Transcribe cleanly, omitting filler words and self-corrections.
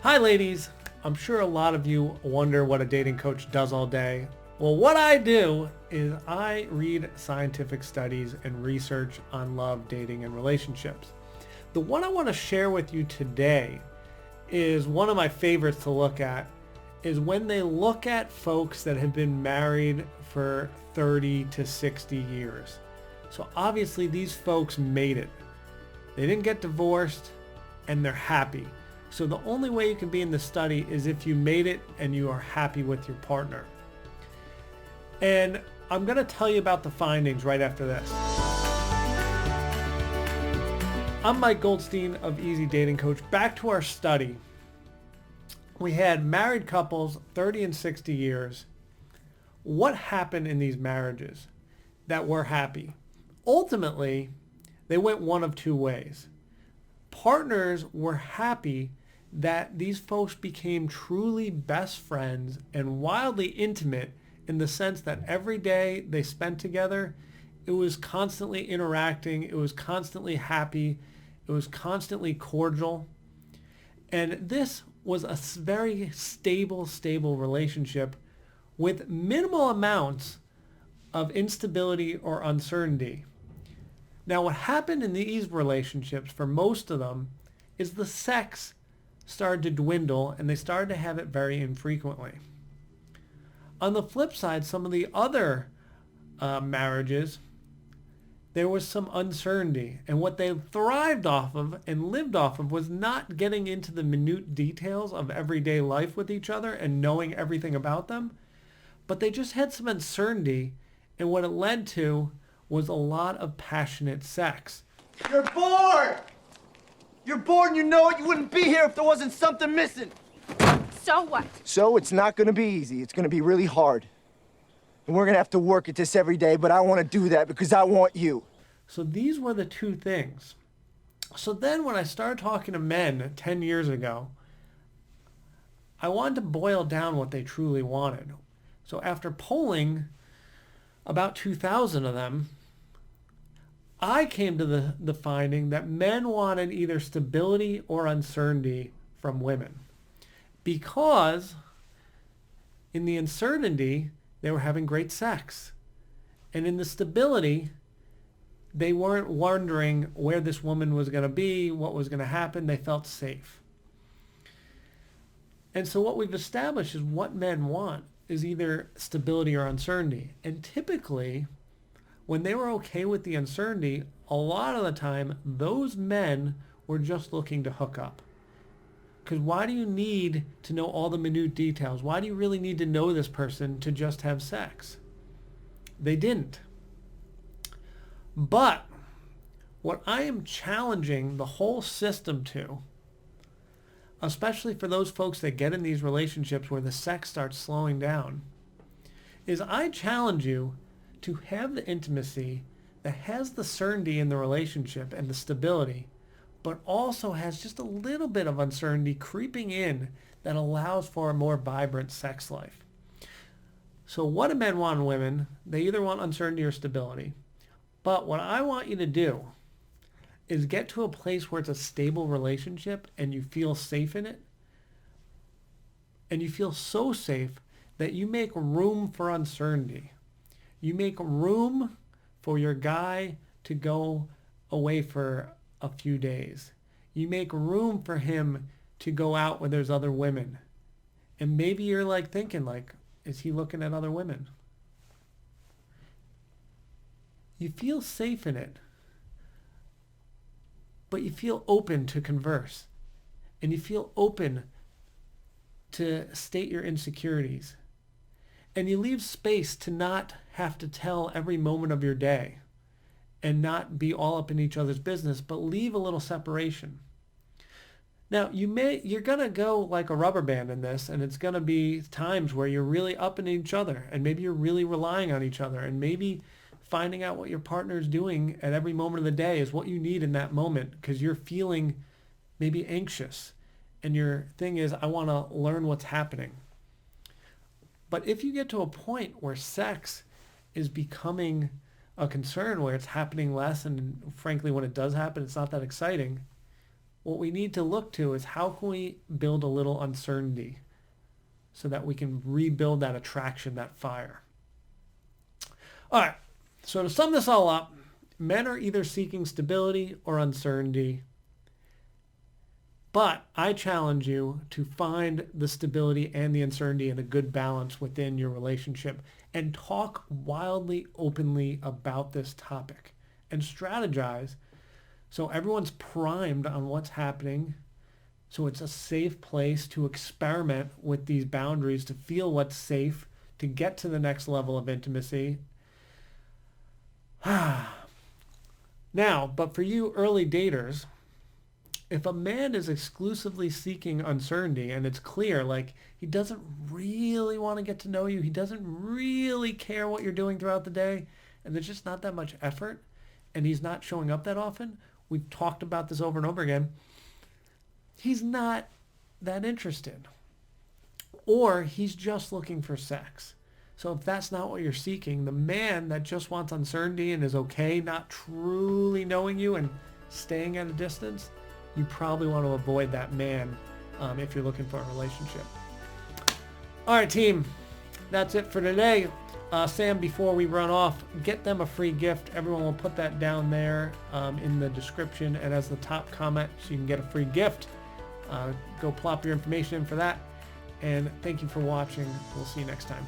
Hi ladies, I'm sure a lot of you wonder what a dating coach does all day. Well, what I do is I read scientific studies and research on love, dating, and relationships. The one I want to share with you today is one of my favorites to look at, is when they look at folks that have been married for 30 to 60 years. So obviously these folks made it. They didn't get divorced and they're happy. So the only way you can be in the study is if you made it and you are happy with your partner. And I'm going to tell you about the findings right after this. I'm Mike Goldstein of Easy Dating Coach. Back to our study. We had married couples, 30 and 60 years. What happened in these marriages that were happy? Ultimately, they went one of two ways. Partners were happy that these folks became truly best friends and wildly intimate in the sense that every day they spent together, it was constantly interacting, it was constantly happy, it was constantly cordial. And this was a very stable relationship with minimal amounts of instability or uncertainty. Now, what happened in these relationships for most of them is the sex started to dwindle and they started to have it very infrequently. On the flip side, some of the other marriages, there was some uncertainty. And what they thrived off of and lived off of was not getting into the minute details of everyday life with each other and knowing everything about them, but they just had some uncertainty, and what it led to was a lot of passionate sex. You're bored! You're bored and you know it. You wouldn't be here if there wasn't something missing. So what? So it's not gonna be easy. It's gonna be really hard. And we're gonna have to work at this every day, but I wanna do that because I want you. So these were the two things. So then when I started talking to men 10 years ago, I wanted to boil down what they truly wanted. So after polling about 2,000 of them, I came to the finding that men wanted either stability or uncertainty from women, because in the uncertainty, they were having great sex. And in the stability, they weren't wondering where this woman was going to be, what was going to happen. They felt safe. And so what we've established is what men want is either stability or uncertainty. And typically, when they were okay with the uncertainty, a lot of the time, those men were just looking to hook up. Because why do you need to know all the minute details? Why do you really need to know this person to just have sex? They didn't. But what I am challenging the whole system to, especially for those folks that get in these relationships where the sex starts slowing down, is I challenge you to have the intimacy that has the certainty in the relationship and the stability, but also has just a little bit of uncertainty creeping in that allows for a more vibrant sex life. So what do men want in women? They either want uncertainty or stability. But what I want you to do is get to a place where it's a stable relationship and you feel safe in it. And you feel so safe that you make room for uncertainty. You make room for your guy to go away for a few days. You make room for him to go out when there's other women. And maybe you're like thinking like, is he looking at other women? You feel safe in it, but you feel open to converse, and you feel open to state your insecurities, and you leave space to not have to tell every moment of your day and not be all up in each other's business, but leave a little separation. Now, you're going to go like a rubber band in this, and it's going to be times where you're really up in each other, and maybe you're really relying on each other, and maybe finding out what your partner is doing at every moment of the day is what you need in that moment, because you're feeling maybe anxious, and your thing is, I want to learn what's happening. But if you get to a point where sex is becoming a concern, where it's happening less, and frankly, when it does happen, it's not that exciting, what we need to look to is how can we build a little uncertainty so that we can rebuild that attraction, that fire. All right, so to sum this all up, men are either seeking stability or uncertainty. But I challenge you to find the stability and the uncertainty and a good balance within your relationship and talk wildly, openly about this topic and strategize so everyone's primed on what's happening. So it's a safe place to experiment with these boundaries, to feel what's safe, to get to the next level of intimacy. Now, but for you early daters, if a man is exclusively seeking uncertainty and it's clear, like he doesn't really want to get to know you, he doesn't really care what you're doing throughout the day, and there's just not that much effort, and he's not showing up that often, we've talked about this over and over again, he's not that interested. Or he's just looking for sex. So if that's not what you're seeking, the man that just wants uncertainty and is okay not truly knowing you and staying at a distance, you probably want to avoid that man if you're looking for a relationship. All right, team. That's it for today. Sam, before we run off, get them a free gift. Everyone will put that down there in the description and as the top comment so you can get a free gift. Go plop your information in for that. And thank you for watching. We'll see you next time.